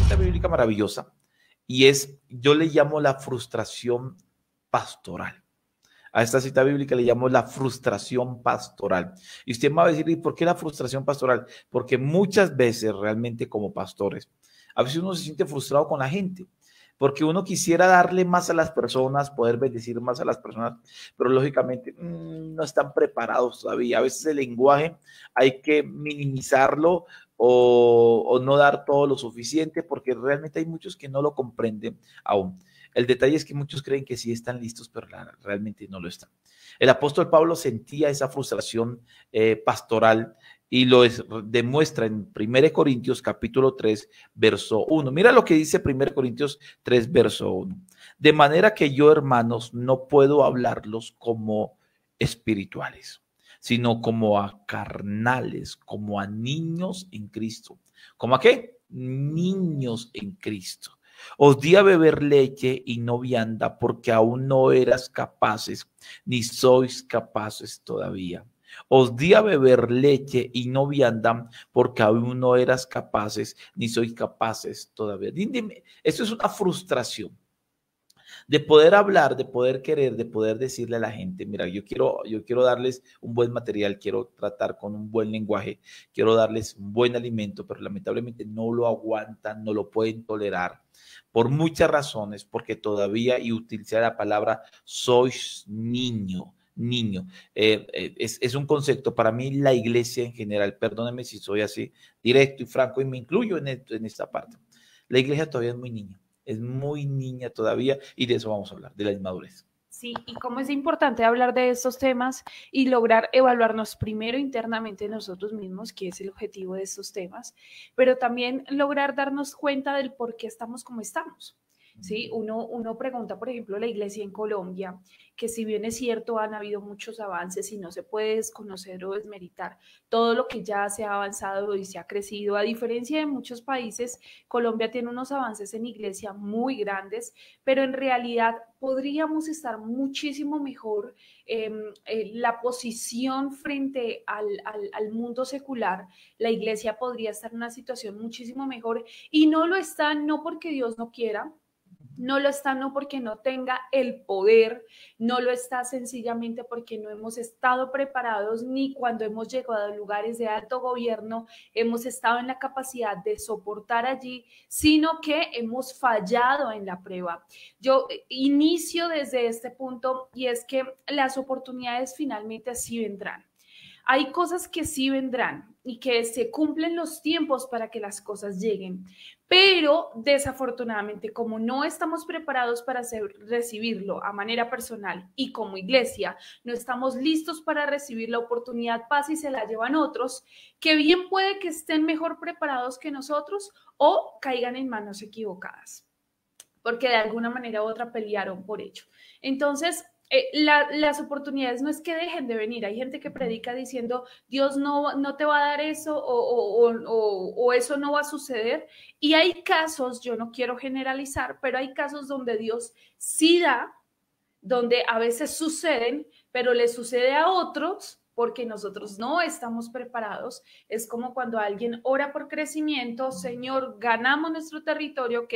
cita bíblica maravillosa y yo le llamo la frustración pastoral. A esta cita bíblica le llamo la frustración pastoral. Y usted me va a decir, ¿y por qué la frustración pastoral? Porque muchas veces realmente como pastores, a veces uno se siente frustrado con la gente, porque uno quisiera darle más a las personas, poder bendecir más a las personas, pero lógicamente no están preparados todavía. A veces el lenguaje hay que minimizarlo o no dar todo lo suficiente, porque realmente hay muchos que no lo comprenden aún. El detalle es que muchos creen que sí están listos, pero realmente no lo están. El apóstol Pablo sentía esa frustración pastoral y demuestra en 1 Corintios capítulo 3, verso 1. Mira lo que dice 1 Corintios 3, verso 1. De manera que yo, hermanos, no puedo hablarlos como espirituales, sino como a carnales, como a niños en Cristo. ¿Cómo a qué? Niños en Cristo. Os di a beber leche y no vianda, porque aún no eras capaces, ni sois capaces todavía. Os di a beber leche y no vianda, porque aún no eras capaces, ni sois capaces todavía. Dime, esto es una frustración de poder hablar, de poder querer, de poder decirle a la gente, mira, yo quiero darles un buen material, quiero tratar con un buen lenguaje, quiero darles un buen alimento, pero lamentablemente no lo aguantan, no lo pueden tolerar por muchas razones, porque todavía, y utilicé la palabra, sois niño. Es un concepto para mí, la iglesia en general, perdónenme si soy así directo y franco y me incluyo en esta parte. La iglesia todavía es muy niña todavía y de eso vamos a hablar, de la inmadurez. Sí, y cómo es importante hablar de estos temas y lograr evaluarnos primero internamente nosotros mismos, que es el objetivo de estos temas, pero también lograr darnos cuenta del por qué estamos como estamos. ¿Sí? Uno pregunta, por ejemplo, la iglesia en Colombia, que si bien es cierto, han habido muchos avances y no se puede desconocer o desmeritar todo lo que ya se ha avanzado y se ha crecido. A diferencia de muchos países, Colombia tiene unos avances en iglesia muy grandes, pero en realidad podríamos estar muchísimo mejor. La posición frente al mundo secular, la iglesia podría estar en una situación muchísimo mejor y no lo está, no porque Dios no quiera, no lo está no porque no tenga el poder, no lo está sencillamente porque no hemos estado preparados ni cuando hemos llegado a lugares de alto gobierno hemos estado en la capacidad de soportar allí, sino que hemos fallado en la prueba. Yo inicio desde este punto y es que las oportunidades finalmente sí vendrán. Hay cosas que sí vendrán y que se cumplen los tiempos para que las cosas lleguen, pero desafortunadamente como no estamos preparados para recibirlo a manera personal y como iglesia no estamos listos para recibir la oportunidad, pasa y se la llevan otros, que bien puede que estén mejor preparados que nosotros o caigan en manos equivocadas, porque de alguna manera u otra pelearon por ello. Entonces, las oportunidades no es que dejen de venir. Hay gente que predica diciendo Dios no te va a dar eso o eso no va a suceder. Y hay casos, yo no quiero generalizar, pero hay casos donde Dios sí da, donde a veces suceden, pero le sucede a otros porque nosotros no estamos preparados. Es como cuando alguien ora por crecimiento, Señor, ganamos nuestro territorio,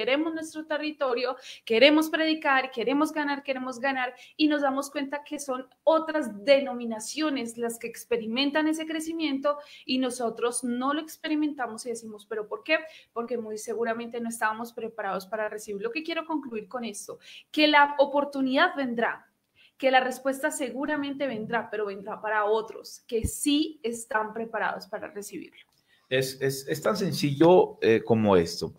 queremos predicar, queremos ganar, y nos damos cuenta que son otras denominaciones las que experimentan ese crecimiento y nosotros no lo experimentamos y decimos, ¿pero por qué? Porque muy seguramente no estábamos preparados para recibir. Lo que quiero concluir con esto, que la oportunidad vendrá, que la respuesta seguramente vendrá, pero vendrá para otros que sí están preparados para recibirlo. Es tan sencillo como esto.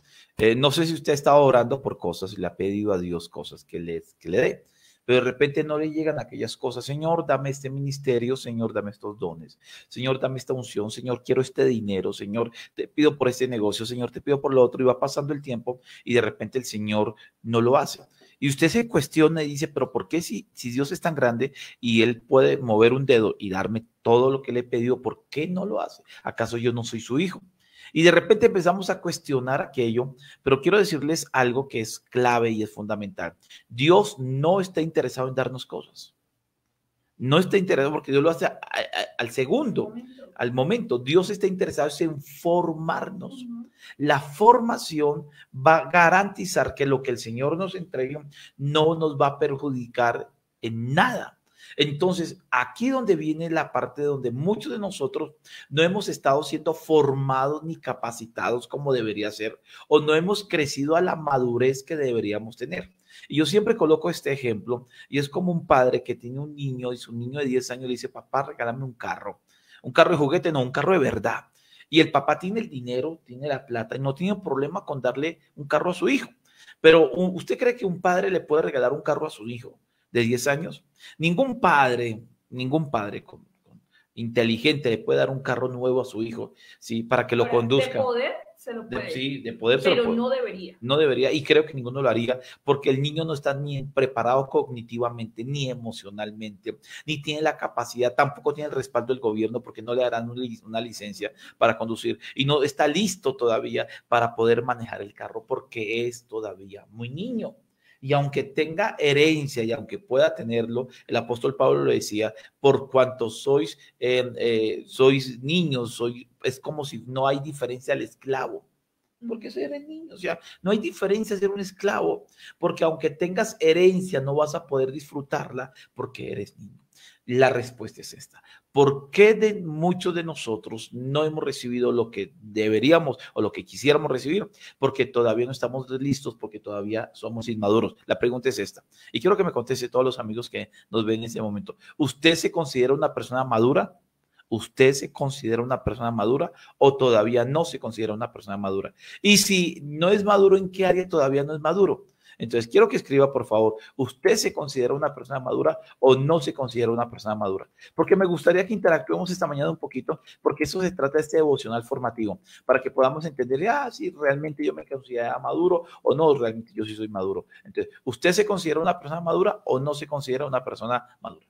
No sé si usted ha estado orando por cosas y le ha pedido a Dios cosas que le dé, pero de repente no le llegan aquellas cosas. Señor, dame este ministerio, Señor, dame estos dones, Señor, dame esta unción, Señor, quiero este dinero, Señor, te pido por este negocio, Señor, te pido por lo otro, y va pasando el tiempo y de repente el Señor no lo hace. Y usted se cuestiona y dice, pero ¿por qué si Dios es tan grande y Él puede mover un dedo y darme todo lo que le he pedido, por qué no lo hace? ¿Acaso yo no soy su hijo? Y de repente empezamos a cuestionar aquello, pero quiero decirles algo que es clave y es fundamental. Dios no está interesado en darnos cosas. No está interesado porque Dios lo hace al segundo, al momento. Dios está interesado en formarnos. La formación va a garantizar que lo que el Señor nos entregue no nos va a perjudicar en nada. Entonces, aquí donde viene la parte donde muchos de nosotros no hemos estado siendo formados ni capacitados como debería ser, o no hemos crecido a la madurez que deberíamos tener. Y yo siempre coloco este ejemplo, y es como un padre que tiene un niño, y su niño de 10 años le dice: papá, regálame un carro de juguete, no, un carro de verdad. Y el papá tiene el dinero, tiene la plata, y no tiene problema con darle un carro a su hijo. Pero ¿usted cree que un padre le puede regalar un carro a su hijo de 10 años? Ningún padre inteligente le puede dar un carro nuevo a su hijo, ¿sí? Para que lo conduzca. De poder se lo puede. Sí, de poder se pero lo puede. no debería. No debería, y creo que ninguno lo haría, porque el niño no está ni preparado cognitivamente, ni emocionalmente, ni tiene la capacidad, tampoco tiene el respaldo del gobierno, porque no le darán una licencia para conducir, y no está listo todavía para poder manejar el carro, porque es todavía muy niño. Y aunque tenga herencia y aunque pueda tenerlo, el apóstol Pablo le decía: por cuanto sois niños, es como si no hay diferencia al esclavo, porque eres niño. O sea, no hay diferencia ser un esclavo, porque aunque tengas herencia no vas a poder disfrutarla porque eres niño. La respuesta es esta: ¿por qué de muchos de nosotros no hemos recibido lo que deberíamos o lo que quisiéramos recibir? Porque todavía no estamos listos, porque todavía somos inmaduros. La pregunta es esta, y quiero que me conteste todos los amigos que nos ven en este momento. ¿Usted se considera una persona madura? ¿Usted se considera una persona madura o todavía no se considera una persona madura? Y si no es maduro, ¿en qué área todavía no es maduro? Entonces, quiero que escriba, por favor: ¿usted se considera una persona madura o no se considera una persona madura? Porque me gustaría que interactuemos esta mañana un poquito, porque eso se trata de este devocional formativo, para que podamos entender, si realmente yo me considero maduro o no, realmente yo sí soy maduro. Entonces, ¿usted se considera una persona madura o no se considera una persona madura?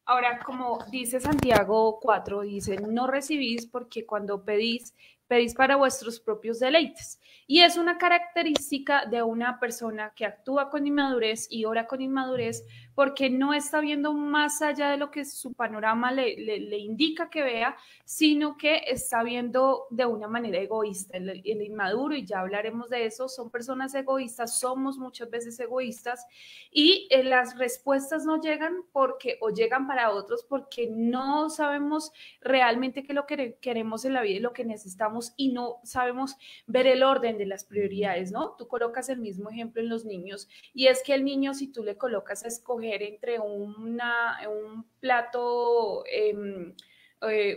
Ahora, como dice Santiago 4, dice: no recibís porque cuando pedís, pedís para vuestros propios deleites. Y es una característica de una persona que actúa con inmadurez y ora con inmadurez, porque no está viendo más allá de lo que su panorama le indica que vea, sino que está viendo de una manera egoísta. El inmaduro, y ya hablaremos de eso, son personas egoístas, somos muchas veces egoístas, y las respuestas no llegan porque, o llegan para otros porque no sabemos realmente qué es lo que queremos en la vida y lo que necesitamos, y no sabemos ver el orden de las prioridades, ¿no? Tú colocas el mismo ejemplo en los niños, y es que el niño, si tú le colocas a escoger entre un plato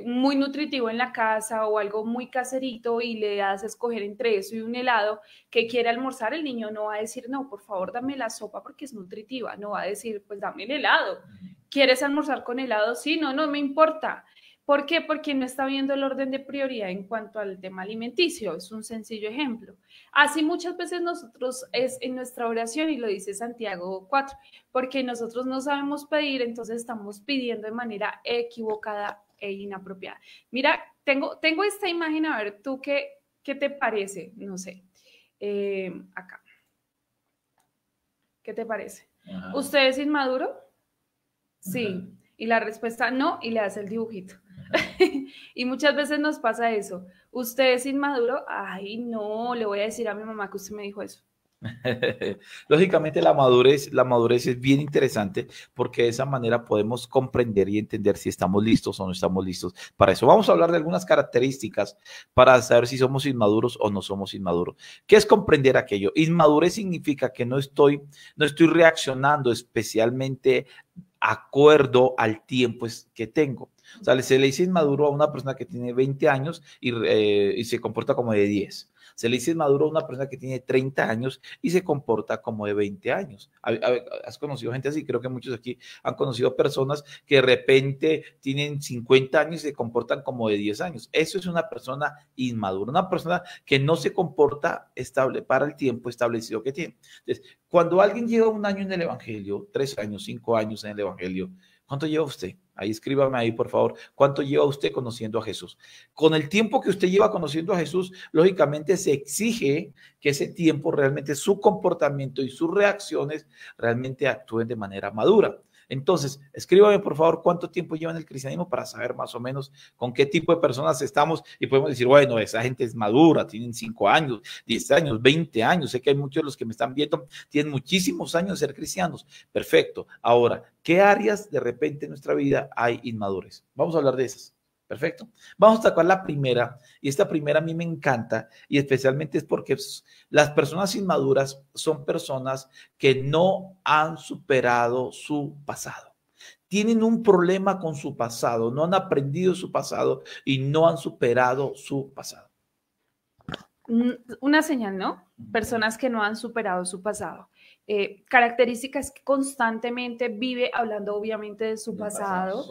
muy nutritivo en la casa o algo muy caserito, y le das a escoger entre eso y un helado que quiere almorzar, el niño no va a decir: no, por favor, dame la sopa porque es nutritiva. No va a decir: pues dame el helado. ¿Quieres almorzar con helado? Sí, no me importa. ¿Por qué? Porque no está viendo el orden de prioridad en cuanto al tema alimenticio. Es un sencillo ejemplo. Así muchas veces nosotros es en nuestra oración, y lo dice Santiago 4, porque nosotros no sabemos pedir, entonces estamos pidiendo de manera equivocada e inapropiada. Mira, tengo esta imagen, a ver, ¿tú qué te parece? No sé, acá. ¿Qué te parece? Ajá. ¿Usted es inmaduro? Sí. Ajá. Y la respuesta no, y le hace el dibujito. Y muchas veces nos pasa eso. ¿Usted es inmaduro? Ay, no, le voy a decir a mi mamá que usted me dijo eso. Lógicamente la madurez es bien interesante, porque de esa manera podemos comprender y entender si estamos listos o no estamos listos para eso. Vamos a hablar de algunas características para saber si somos inmaduros o no somos inmaduros. ¿Qué es comprender aquello? Inmadurez significa que no estoy reaccionando especialmente acuerdo al tiempo que tengo. O sea, se le dice inmaduro a una persona que tiene 20 años y se comporta como de 10. Se le dice inmaduro a una persona que tiene 30 años y se comporta como de 20 años. ¿Has conocido gente así? Creo que muchos aquí han conocido personas que de repente tienen 50 años y se comportan como de 10 años. Eso es una persona inmadura, una persona que no se comporta estable para el tiempo establecido que tiene. Entonces, cuando alguien lleva un año en el evangelio, 3 años, 5 años en el evangelio, ¿cuánto lleva usted? Ahí escríbame ahí, por favor. ¿Cuánto lleva usted conociendo a Jesús? Con el tiempo que usted lleva conociendo a Jesús, lógicamente se exige que ese tiempo realmente su comportamiento y sus reacciones realmente actúen de manera madura. Entonces, escríbame por favor cuánto tiempo llevan el cristianismo para saber más o menos con qué tipo de personas estamos y podemos decir, bueno, esa gente es madura, tienen 5 años, 10 años, 20 años. Sé que hay muchos de los que me están viendo, tienen muchísimos años de ser cristianos. Perfecto. Ahora, ¿qué áreas de repente en nuestra vida hay inmadurez? Vamos a hablar de esas. Perfecto. Vamos a tocar la primera, y esta primera a mí me encanta, y especialmente es porque las personas inmaduras son personas que no han superado su pasado. Tienen un problema con su pasado, no han aprendido su pasado y no han superado su pasado. Una señal, ¿no? Personas que no han superado su pasado. Características que constantemente vive hablando obviamente de su pasado,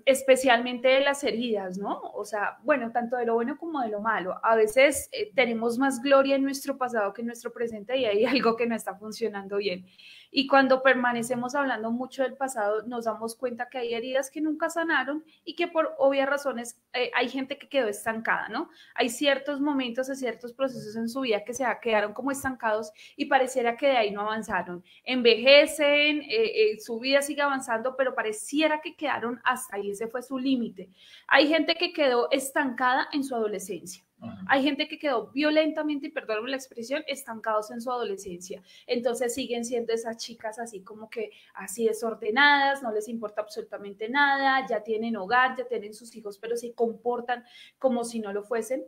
especialmente de las heridas, ¿no? O sea, bueno, tanto de lo bueno como de lo malo. A veces tenemos más gloria en nuestro pasado que en nuestro presente y hay algo que no está funcionando bien. Y cuando permanecemos hablando mucho del pasado, nos damos cuenta que hay heridas que nunca sanaron y que por obvias razones hay gente que quedó estancada, ¿no? Hay ciertos momentos, ciertos procesos en su vida que se quedaron como estancados y pareciera que de ahí no avanzaron. Envejecen, su vida sigue avanzando, pero pareciera que quedaron hasta ahí, ese fue su límite. Hay gente que quedó estancada en su adolescencia. Hay gente que quedó violentamente, y perdóname la expresión, estancados en su adolescencia. Entonces siguen siendo esas chicas así como que así desordenadas, no les importa absolutamente nada, ya tienen hogar, ya tienen sus hijos, pero se comportan como si no lo fuesen.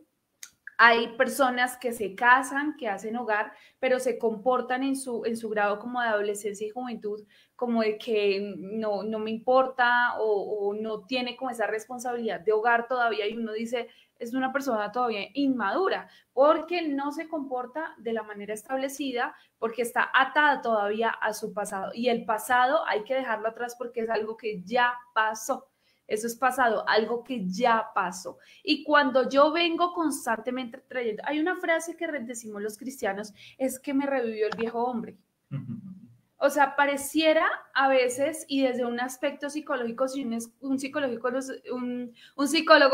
Hay personas que se casan, que hacen hogar, pero se comportan en su grado como de adolescencia y juventud, como de que no me importa o no tiene como esa responsabilidad de hogar todavía y uno dice, es una persona todavía inmadura, porque no se comporta de la manera establecida, porque está atada todavía a su pasado. Y el pasado hay que dejarlo atrás porque es algo que ya pasó. Eso es pasado, algo que ya pasó. Y cuando yo vengo constantemente trayendo, hay una frase que decimos los cristianos, es que me revivió el viejo hombre. O sea, pareciera a veces, y desde un aspecto psicológico, si un psicólogo,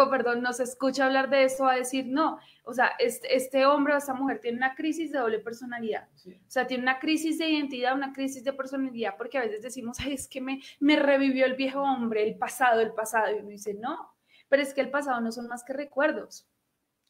perdón, nos escucha hablar de eso, va a decir, no, o sea, este hombre o esta mujer tiene una crisis de doble personalidad. Sí. O sea, tiene una crisis de identidad, una crisis de personalidad, porque a veces decimos, ay, es que me revivió el viejo hombre, el pasado, y uno dice, no, pero es que el pasado no son más que recuerdos.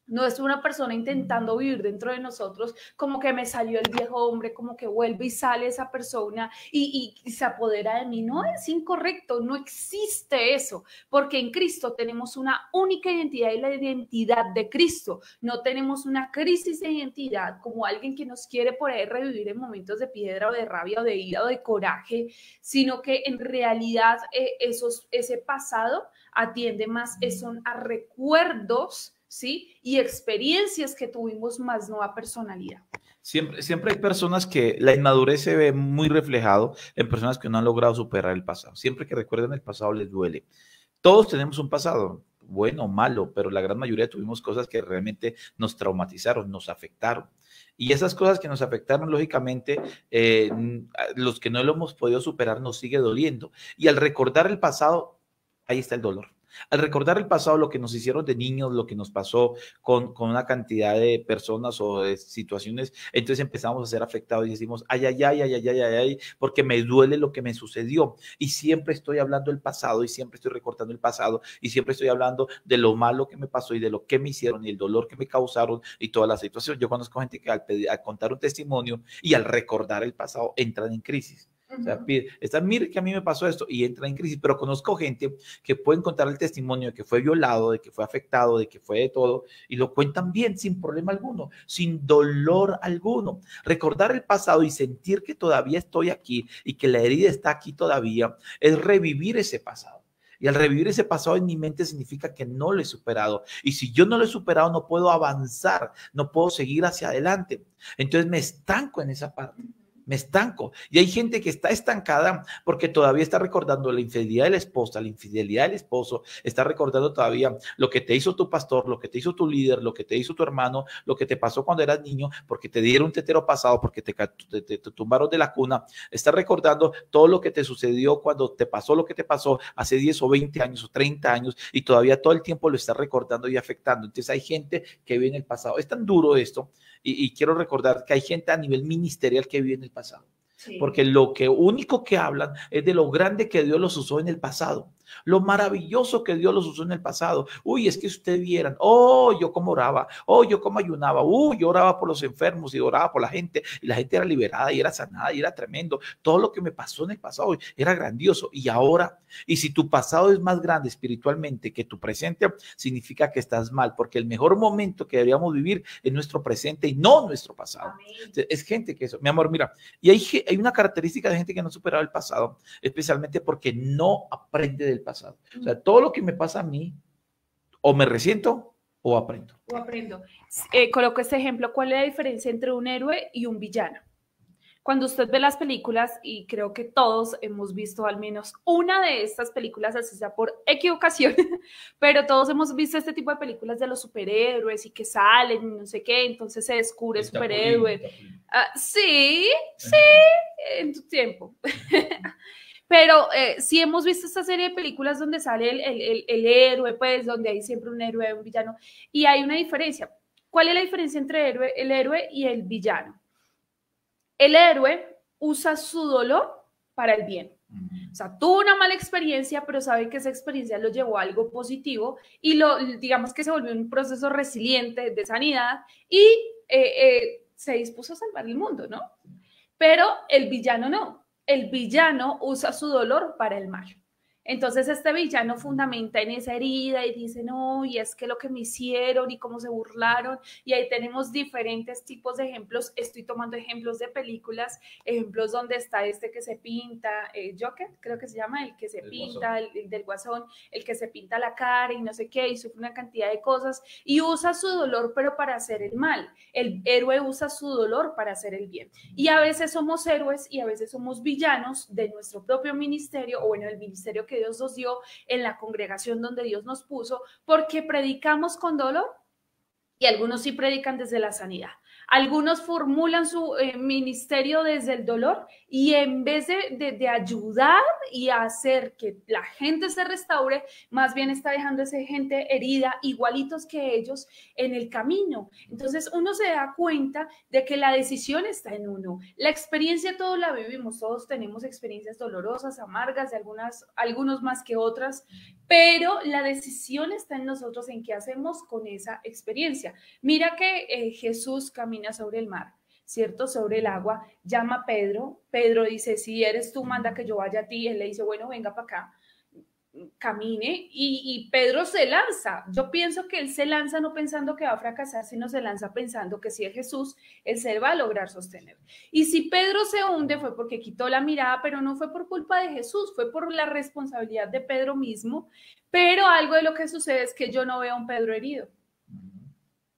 No es una persona intentando vivir dentro de nosotros, como que me salió el viejo hombre, como que vuelve y sale esa persona y se apodera de mí. No, es incorrecto, no existe eso, porque en Cristo tenemos una única identidad y la identidad de Cristo. No tenemos una crisis de identidad como alguien que nos quiere por ahí revivir en momentos de piedra o de rabia o de ira o de coraje, sino que en realidad ese pasado atiende más son a recuerdos, ¿sí? Y experiencias que tuvimos, más no a personalidad. Siempre hay personas que la inmadurez se ve muy reflejado en personas que no han logrado superar el pasado. Siempre que recuerdan el pasado les duele. Todos tenemos un pasado, bueno o malo, pero la gran mayoría tuvimos cosas que realmente nos traumatizaron, nos afectaron. Y esas cosas que nos afectaron, lógicamente, los que no lo hemos podido superar nos sigue doliendo. Y al recordar el pasado, ahí está el dolor. Al recordar el pasado, lo que nos hicieron de niños, lo que nos pasó con una cantidad de personas o de situaciones, entonces empezamos a ser afectados y decimos, ay, ay, ay, ay, ay, ay, ay, ay, porque me duele lo que me sucedió. Y siempre estoy hablando del pasado y siempre estoy recortando el pasado y siempre estoy hablando de lo malo que me pasó y de lo que me hicieron y el dolor que me causaron y toda la situación. Yo conozco gente que al contar un testimonio y al recordar el pasado entran en crisis. O sea, mire que a mí me pasó esto y entra en crisis, pero conozco gente que pueden contar el testimonio de que fue violado, de que fue afectado, de que fue de todo y lo cuentan bien, sin problema alguno, sin dolor alguno. Recordar el pasado y sentir que todavía estoy aquí y que la herida está aquí todavía es revivir ese pasado. Y al revivir ese pasado en mi mente significa que no lo he superado. Y si yo no lo he superado, no puedo avanzar, no puedo seguir hacia adelante. Entonces me estanco en esa parte. Me estanco. Y hay gente que está estancada porque todavía está recordando la infidelidad de la esposa, la infidelidad del esposo, está recordando todavía lo que te hizo tu pastor, lo que te hizo tu líder, lo que te hizo tu hermano, lo que te pasó cuando eras niño, porque te dieron un tetero pasado, porque te tumbaron de la cuna. Está recordando todo lo que te sucedió cuando te pasó lo que te pasó hace 10 o 20 años o 30 años y todavía todo el tiempo lo está recordando y afectando. Entonces hay gente que vive en el pasado. Es tan duro esto y quiero recordar que hay gente a nivel ministerial que vive en el pasado. Sí. Porque lo único que hablan es de lo grande que Dios los usó en el pasado. Lo maravilloso que Dios los usó en el pasado. Uy, es que ustedes vieran, oh, yo cómo oraba, oh, yo cómo ayunaba, yo oraba por los enfermos y oraba por la gente, y la gente era liberada y era sanada y era tremendo. Todo lo que me pasó en el pasado era grandioso. Y ahora, y si tu pasado es más grande espiritualmente que tu presente, significa que estás mal, porque el mejor momento que deberíamos vivir es nuestro presente y no nuestro pasado. Amén. Es gente que eso, mi amor, mira, y hay una característica de gente que no ha superado el pasado, especialmente porque no aprende del pasado. O sea, todo lo que me pasa a mí, o me resiento o aprendo. O aprendo. Coloco este ejemplo. ¿Cuál es la diferencia entre un héroe y un villano? Cuando usted ve las películas, y creo que todos hemos visto al menos una de estas películas, así sea por equivocación, pero todos hemos visto este tipo de películas de los superhéroes y que salen y no sé qué, entonces se descubre superhéroe. Sí, en tu tiempo. Pero sí hemos visto esta serie de películas donde sale el héroe, pues, donde hay siempre un héroe, un villano, y hay una diferencia. ¿Cuál es la diferencia entre el héroe y el villano? El héroe usa su dolor para el bien. O sea, tuvo una mala experiencia, pero sabe que esa experiencia lo llevó a algo positivo y digamos que se volvió un proceso resiliente de sanidad y se dispuso a salvar el mundo, ¿no? Pero el villano no. El villano usa su dolor para el mal. Entonces este villano fundamenta en esa herida y dice, no, y es que lo que me hicieron y cómo se burlaron, y ahí tenemos diferentes tipos de ejemplos. Estoy tomando ejemplos de películas, ejemplos donde está este que se pinta, Joker, creo que se llama, el que se pinta, el del Guasón, el que se pinta la cara y no sé qué, y sufre una cantidad de cosas, y usa su dolor pero para hacer el mal. El héroe usa su dolor para hacer el bien. Y a veces somos héroes y a veces somos villanos de nuestro propio ministerio, o bueno, el ministerio que Dios nos dio, en la congregación donde Dios nos puso, porque predicamos con dolor, y algunos sí predican desde la sanidad. Algunos formulan su ministerio desde el dolor y en vez de ayudar y hacer que la gente se restaure, más bien está dejando a esa gente herida, igualitos que ellos, en el camino. Entonces uno se da cuenta de que la decisión está en uno. La experiencia todos la vivimos, todos tenemos experiencias dolorosas, amargas, algunos más que otras, pero la decisión está en nosotros, en qué hacemos con esa experiencia. Mira que Jesús camina sobre el mar, ¿cierto? Sobre el agua, llama a Pedro. Pedro dice, si eres tú, manda que yo vaya a ti. Él le dice, bueno, venga para acá, camine, y Pedro se lanza. Yo pienso que él se lanza no pensando que va a fracasar, sino se lanza pensando que si es Jesús, él se va a lograr sostener. Y si Pedro se hunde fue porque quitó la mirada, pero no fue por culpa de Jesús, fue por la responsabilidad de Pedro mismo. Pero algo de lo que sucede es que yo no veo a un Pedro herido.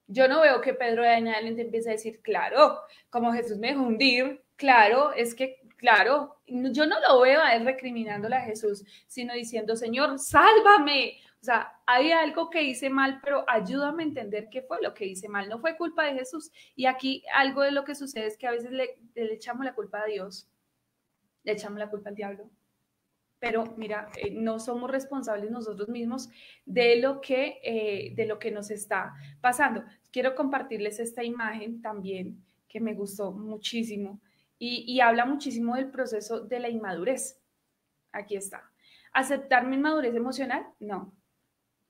Yo no veo que Pedro de ahí en adelante empiece a decir, claro, como Jesús me dejó hundir, claro, es que, claro, yo no lo veo a él recriminándole a Jesús, sino diciendo, Señor, sálvame. O sea, hay algo que hice mal, pero ayúdame a entender qué fue lo que hice mal. No fue culpa de Jesús. Y aquí algo de lo que sucede es que a veces le echamos la culpa a Dios, le echamos la culpa al diablo. Pero mira, no somos responsables nosotros mismos de lo que nos está pasando. Quiero compartirles esta imagen también que me gustó muchísimo y habla muchísimo del proceso de la inmadurez. Aquí está. ¿Aceptar mi inmadurez emocional? No.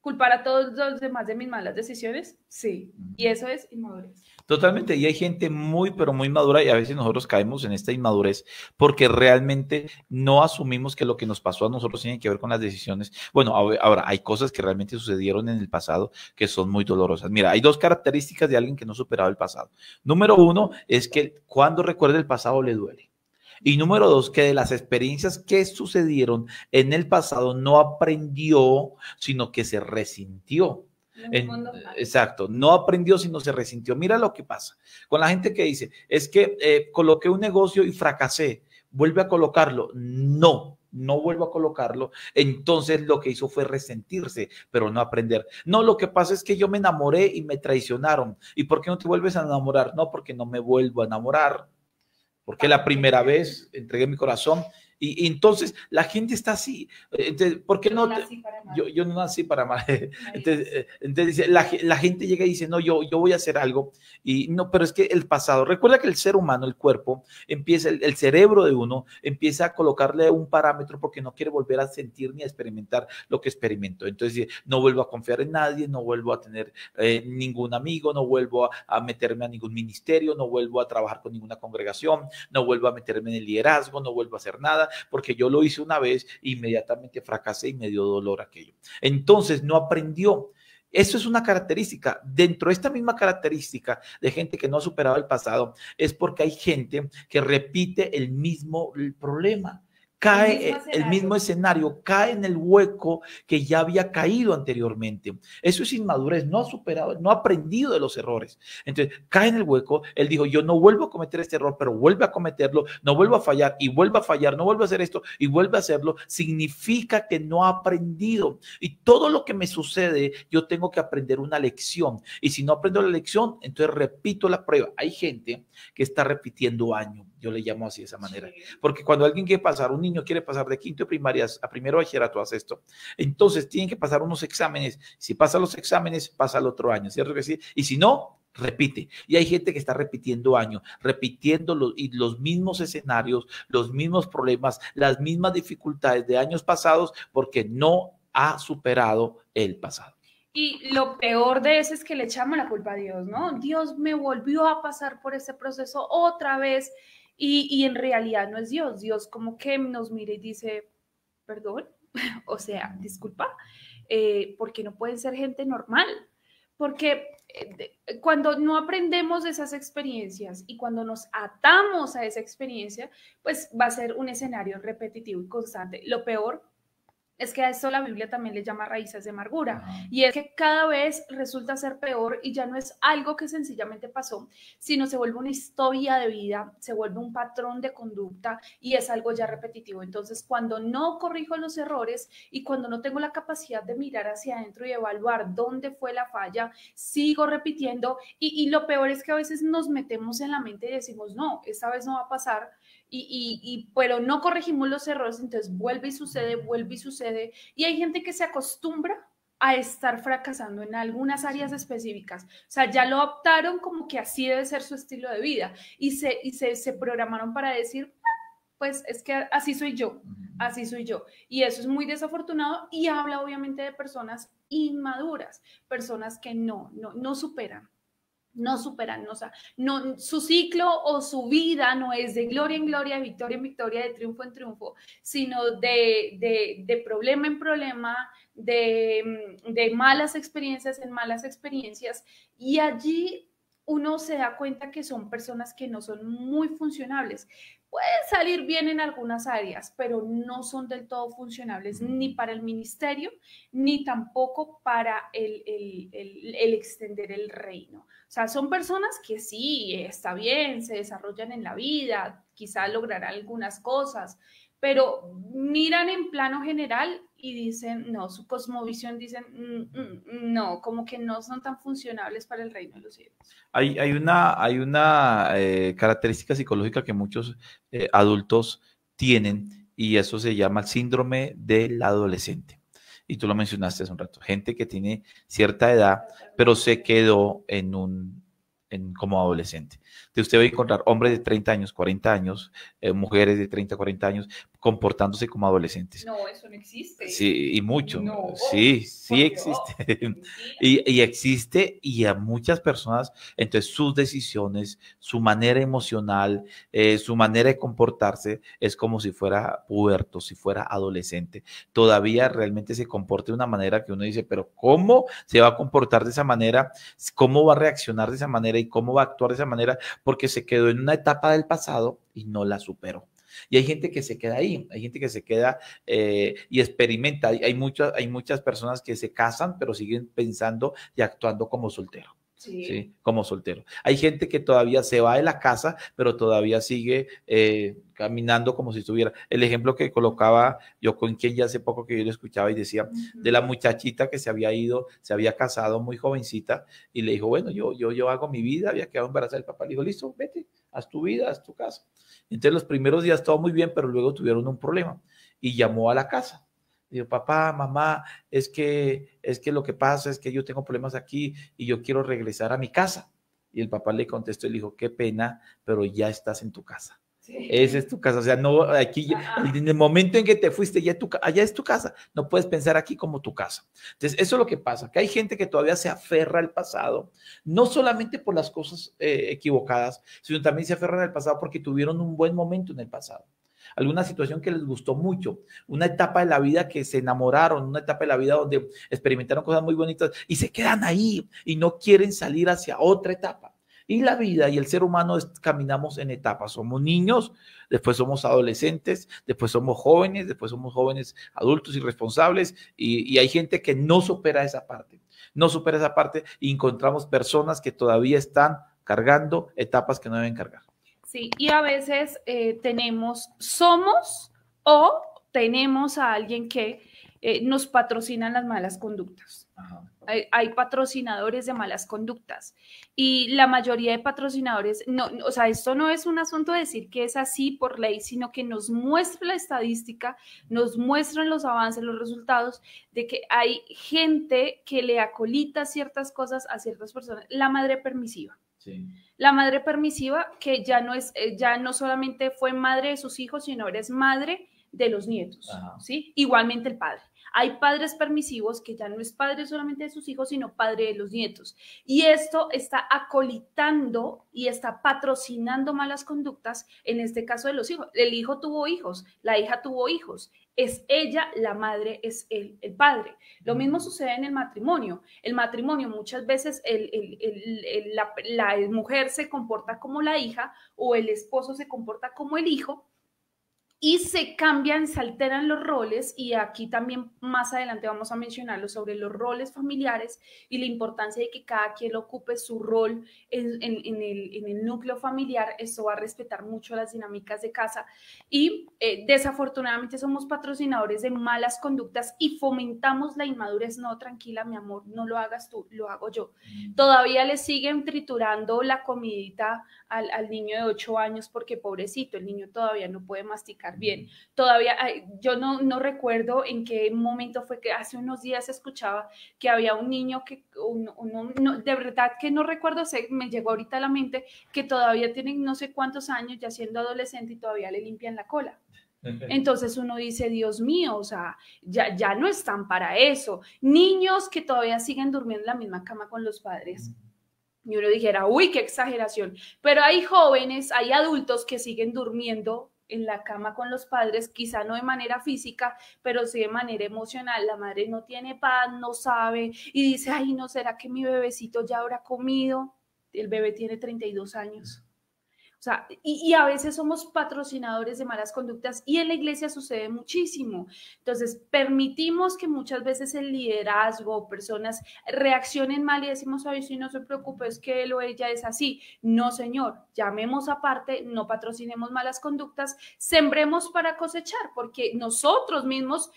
¿Culpar a todos los demás de mis malas decisiones? Sí. Y eso es inmadurez. Totalmente, y hay gente muy, pero muy madura y a veces nosotros caemos en esta inmadurez porque realmente no asumimos que lo que nos pasó a nosotros tiene que ver con las decisiones. Bueno, ahora hay cosas que realmente sucedieron en el pasado que son muy dolorosas. Mira, hay dos características de alguien que no ha superado el pasado. Número uno es que cuando recuerda el pasado le duele. Y número dos, que de las experiencias que sucedieron en el pasado no aprendió, sino que se resintió. Exacto, no aprendió sino se resintió. Mira lo que pasa con la gente que dice, es que coloqué un negocio y fracasé, vuelve a colocarlo. No vuelvo a colocarlo. Entonces lo que hizo fue resentirse, pero no aprender. No, lo que pasa es que yo me enamoré y me traicionaron. ¿Y por qué no te vuelves a enamorar? No, porque no me vuelvo a enamorar. Porque la primera vez entregué mi corazón Y entonces la gente está así. Entonces, ¿por qué no? Yo no nací para amar. Entonces la gente llega y dice, no, yo voy a hacer algo. Y no, pero es que el pasado, recuerda que el ser humano, el cuerpo, empieza, el cerebro de uno empieza a colocarle un parámetro porque no quiere volver a sentir ni a experimentar lo que experimentó. Entonces, no vuelvo a confiar en nadie, no vuelvo a tener ningún amigo, no vuelvo a meterme a ningún ministerio, no vuelvo a trabajar con ninguna congregación, no vuelvo a meterme en el liderazgo, no vuelvo a hacer nada, porque yo lo hice una vez, inmediatamente fracasé y me dio dolor aquello. Entonces, no aprendió. Eso es una característica. Dentro de esta misma característica de gente que no ha superado el pasado, es porque hay gente que repite el mismo problema. Cae el mismo escenario, cae en el hueco que ya había caído anteriormente. Eso es inmadurez, no ha superado, no ha aprendido de los errores. Entonces, cae en el hueco, él dijo, yo no vuelvo a cometer este error, pero vuelve a cometerlo, no vuelvo a fallar y vuelve a fallar, no vuelvo a hacer esto y vuelve a hacerlo, significa que no ha aprendido. Y todo lo que me sucede, yo tengo que aprender una lección. Y si no aprendo la lección, entonces repito la prueba. Hay gente que está repitiendo año, yo le llamo así de esa manera, porque cuando alguien quiere pasar, un niño quiere pasar de quinto de primaria a primero de bachillerato, a sexto, entonces tienen que pasar unos exámenes. Si pasa los exámenes, pasa el otro año, ¿cierto que sí? Y si no, repite. Y hay gente que está repitiendo años, repitiendo los mismos escenarios, los mismos problemas, las mismas dificultades de años pasados, porque no ha superado el pasado. Y lo peor de eso es que le echamos la culpa a Dios, ¿no? Dios me volvió a pasar por ese proceso otra vez. Y en realidad no es Dios. Dios como que nos mira y dice, perdón, o sea, disculpa, porque no pueden ser gente normal. Porque cuando no aprendemos de esas experiencias y cuando nos atamos a esa experiencia, pues va a ser un escenario repetitivo y constante. Lo peor es que a esto la Biblia también le llama raíces de amargura. Y es que cada vez resulta ser peor y ya no es algo que sencillamente pasó, sino se vuelve una historia de vida, se vuelve un patrón de conducta y es algo ya repetitivo. Entonces, cuando no corrijo los errores y cuando no tengo la capacidad de mirar hacia adentro y evaluar dónde fue la falla, sigo repitiendo y lo peor es que a veces nos metemos en la mente y decimos, no, esta vez no va a pasar. Pero no corregimos los errores, entonces vuelve y sucede, y hay gente que se acostumbra a estar fracasando en algunas áreas específicas, o sea, ya lo optaron como que así debe ser su estilo de vida, y se programaron para decir, pues es que así soy yo, y eso es muy desafortunado, y habla obviamente de personas inmaduras, personas que no superan. O sea, no, su ciclo o su vida no es de gloria en gloria, de victoria en victoria, de triunfo en triunfo, sino de problema en problema, de malas experiencias en malas experiencias, y allí uno se da cuenta que son personas que no son muy funcionables. Pueden salir bien en algunas áreas, pero no son del todo funcionables ni para el ministerio, ni tampoco para el extender el reino. O sea, son personas que sí, está bien, se desarrollan en la vida, quizá lograrán algunas cosas, pero miran en plano general y dicen, no, su cosmovisión dicen, no, como que no son tan funcionables para el reino de los cielos. Hay una característica psicológica que muchos adultos tienen, y eso se llama el síndrome del adolescente. Y tú lo mencionaste hace un rato, gente que tiene cierta edad, pero se quedó como adolescente. Entonces usted va a encontrar hombres de 30 años, 40 años, mujeres de 30, 40 años, comportándose como adolescentes. No, eso no existe. Sí, y mucho. No, sí existe. Y existe, y a muchas personas, entonces sus decisiones, su manera emocional, su manera de comportarse es como si fuera puberto, si fuera adolescente. Todavía realmente se comporta de una manera que uno dice, pero ¿cómo se va a comportar de esa manera? ¿Cómo va a reaccionar de esa manera? ¿Y cómo va a actuar de esa manera? Porque se quedó en una etapa del pasado y no la superó. Y hay gente que se queda ahí, hay gente que se queda y experimenta. Hay muchas personas que se casan, pero siguen pensando y actuando como soltero. Sí. ¿sí? Como soltero. Hay gente que todavía se va de la casa, pero todavía sigue caminando como si estuviera. El ejemplo que colocaba yo con quien ya hace poco que yo lo escuchaba y decía de la muchachita que se había ido, se había casado muy jovencita y le dijo, bueno, yo hago mi vida, había quedado embarazada. El papá le dijo, listo, vete, haz tu vida, haz tu casa. Entonces los primeros días todo muy bien, pero luego tuvieron un problema y llamó a la casa. Digo, papá, mamá, es que lo que pasa es que yo tengo problemas aquí y yo quiero regresar a mi casa. Y el papá le contestó y le dijo, qué pena, pero ya estás en tu casa. Sí. Esa es tu casa. O sea, no, aquí, en el momento en que te fuiste, allá es tu casa. No puedes pensar aquí como tu casa. Entonces, eso es lo que pasa, que hay gente que todavía se aferra al pasado, no solamente por las cosas equivocadas, sino también se aferran al pasado porque tuvieron un buen momento en el pasado. Alguna situación que les gustó mucho, una etapa de la vida que se enamoraron, una etapa de la vida donde experimentaron cosas muy bonitas y se quedan ahí y no quieren salir hacia otra etapa. Y la vida y el ser humano caminamos en etapas. Somos niños, después somos adolescentes, después somos jóvenes adultos y responsables y hay gente que no supera esa parte. No supera esa parte y encontramos personas que todavía están cargando etapas que no deben cargar. Sí, y a veces somos o tenemos a alguien que nos patrocina las malas conductas. Hay patrocinadores de malas conductas y la mayoría de patrocinadores, o sea, esto no es un asunto de decir que es así por ley, sino que nos muestra la estadística, nos muestran los avances, los resultados de que hay gente que le acolita ciertas cosas a ciertas personas. La madre permisiva. Sí. La madre permisiva que ya no solamente fue madre de sus hijos, sino ahora es madre de los nietos, ¿sí? Igualmente el padre. Hay padres permisivos que ya no es padre solamente de sus hijos, sino padre de los nietos. Y esto está acolitando y está patrocinando malas conductas, en este caso de los hijos. El hijo tuvo hijos, la hija tuvo hijos. Es ella la madre, es él el padre. Lo mismo sucede en el matrimonio. El matrimonio muchas veces la mujer se comporta como la hija o el esposo se comporta como el hijo y se cambian, se alteran los roles y aquí también más adelante vamos a mencionarlo sobre los roles familiares y la importancia de que cada quien ocupe su rol en el núcleo familiar. Esto va a respetar mucho las dinámicas de casa y desafortunadamente somos patrocinadores de malas conductas y fomentamos la inmadurez. No, tranquila mi amor, no lo hagas tú, lo hago yo. Todavía le siguen triturando la comidita al niño de 8 años porque pobrecito, el niño todavía no puede masticar bien. Todavía, yo no recuerdo en qué momento fue que hace unos días escuchaba que había un niño que, de verdad que no recuerdo, me llegó ahorita a la mente, que todavía tienen no sé cuántos años ya siendo adolescente y todavía le limpian la cola. Entonces uno dice, Dios mío, o sea, ya no están para eso. Niños que todavía siguen durmiendo en la misma cama con los padres. Y uno dijera, uy, qué exageración. Pero hay jóvenes, hay adultos que siguen durmiendo en la cama con los padres, quizá no de manera física, pero sí de manera emocional. La madre no tiene paz, no sabe y dice, ay, ¿no será que mi bebecito ya habrá comido? El bebé tiene 32 años. O sea, y a veces somos patrocinadores de malas conductas y en la iglesia sucede muchísimo. Entonces, permitimos que muchas veces el liderazgo, personas reaccionen mal y decimos, ay, sí, no se preocupe, es que él o ella es así. No, señor, llamemos aparte, no patrocinemos malas conductas, sembremos para cosechar, porque nosotros mismos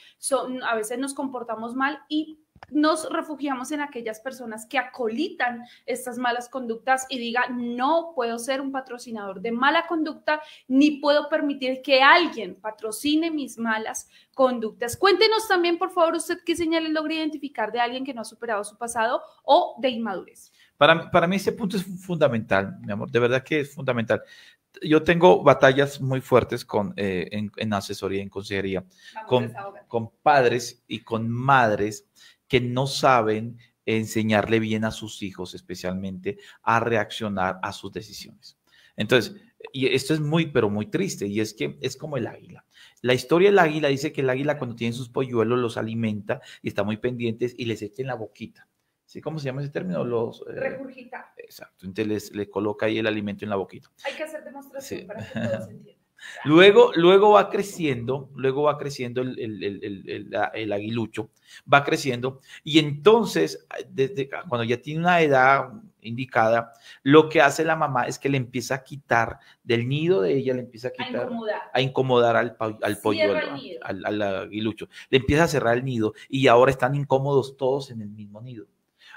a veces nos comportamos mal y nos refugiamos en aquellas personas que acolitan estas malas conductas y digan, no puedo ser un patrocinador de mala conducta, ni puedo permitir que alguien patrocine mis malas conductas. Cuéntenos también, por favor, usted qué señales logra identificar de alguien que no ha superado su pasado o de inmadurez. Para mí ese punto es fundamental, mi amor, de verdad que es fundamental. Yo tengo batallas muy fuertes en asesoría, en consejería, con padres y con madres que no saben enseñarle bien a sus hijos, especialmente a reaccionar a sus decisiones. Entonces, y esto es muy, pero muy triste, y es que es como el águila. La historia del águila dice que el águila cuando tiene sus polluelos los alimenta y está muy pendientes y les echa en la boquita. ¿Sí? ¿Cómo se llama ese término? Regurgitar. Exacto, entonces les coloca ahí el alimento en la boquita. Hay que hacer demostración para que todos entiendan. Luego va creciendo el aguilucho, va creciendo y entonces cuando ya tiene una edad indicada, lo que hace la mamá es que le empieza a quitar del nido de ella, le empieza a quitar, a incomodar al polluelo, al aguilucho, le empieza a cerrar el nido y ahora están incómodos todos en el mismo nido.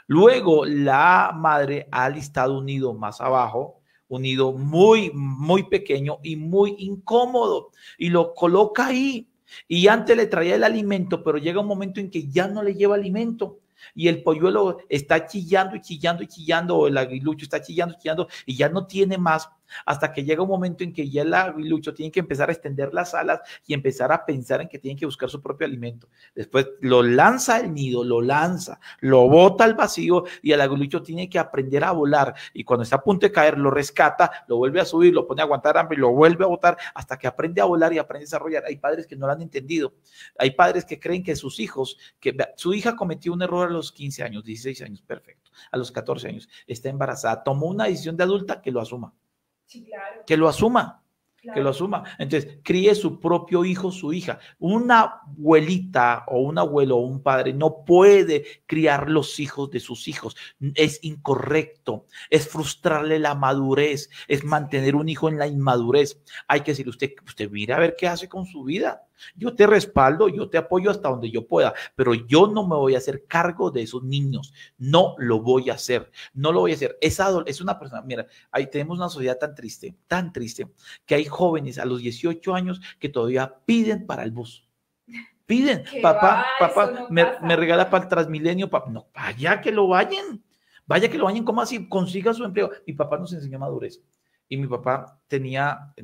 Luego la madre ha listado un nido más abajo, un nido muy, muy pequeño y muy incómodo, y lo coloca ahí. Y antes le traía el alimento, pero llega un momento en que ya no le lleva alimento. Y el polluelo está chillando y chillando y chillando, o el aguilucho está chillando y chillando, y ya no tiene más, hasta que llega un momento en que ya el aguilucho tiene que empezar a extender las alas y empezar a pensar en que tiene que buscar su propio alimento. Después lo lanza al nido, lo bota al vacío, y el aguilucho tiene que aprender a volar, y cuando está a punto de caer lo rescata, lo vuelve a subir, lo pone a aguantar hambre y lo vuelve a botar hasta que aprende a volar y aprende a desarrollar. Hay padres que no lo han entendido, hay padres que creen que sus hijos, que su hija cometió un error a los 15 años, 16 años, perfecto, a los 14 años, está embarazada, tomó una decisión de adulta, que lo asuma. Sí, claro. Que lo asuma, claro. Que lo asuma. Entonces, críe su propio hijo, su hija. Una abuelita o un abuelo o un padre no puede criar los hijos de sus hijos. Es incorrecto, es frustrarle la madurez, es mantener un hijo en la inmadurez. Hay que decirle, usted mira a ver qué hace con su vida. Yo te respaldo, yo te apoyo hasta donde yo pueda, pero yo no me voy a hacer cargo de esos niños. No lo voy a hacer, no lo voy a hacer. Es una persona, mira, ahí tenemos una sociedad tan triste, que hay jóvenes a los 18 años que todavía piden para el bus. Piden, papá, no me regala para el Transmilenio, papá. No, vaya que lo vayan, ¿cómo así? Consiga su empleo. Mi papá nos enseñó madurez, y mi papá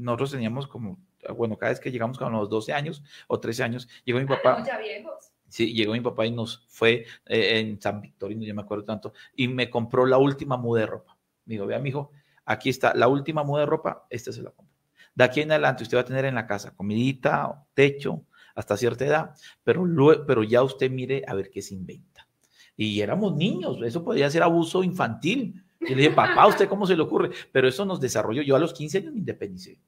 nosotros teníamos como, bueno, cada vez que llegamos con los 12 años o 13 años, llegó mi papá. No, ya viejos. Sí, llegó mi papá y nos fue en San Victorino, yo me acuerdo tanto, y me compró la última muda de ropa. Me dijo, vea, mijo, aquí está la última muda de ropa, esta se la compro. De aquí en adelante usted va a tener en la casa comidita, techo, hasta cierta edad, pero ya usted mire a ver qué se inventa. Y éramos niños, eso podría ser abuso infantil. Y le dije, papá, ¿usted cómo se le ocurre? Pero eso nos desarrolló. Yo a los 15 años me independicé.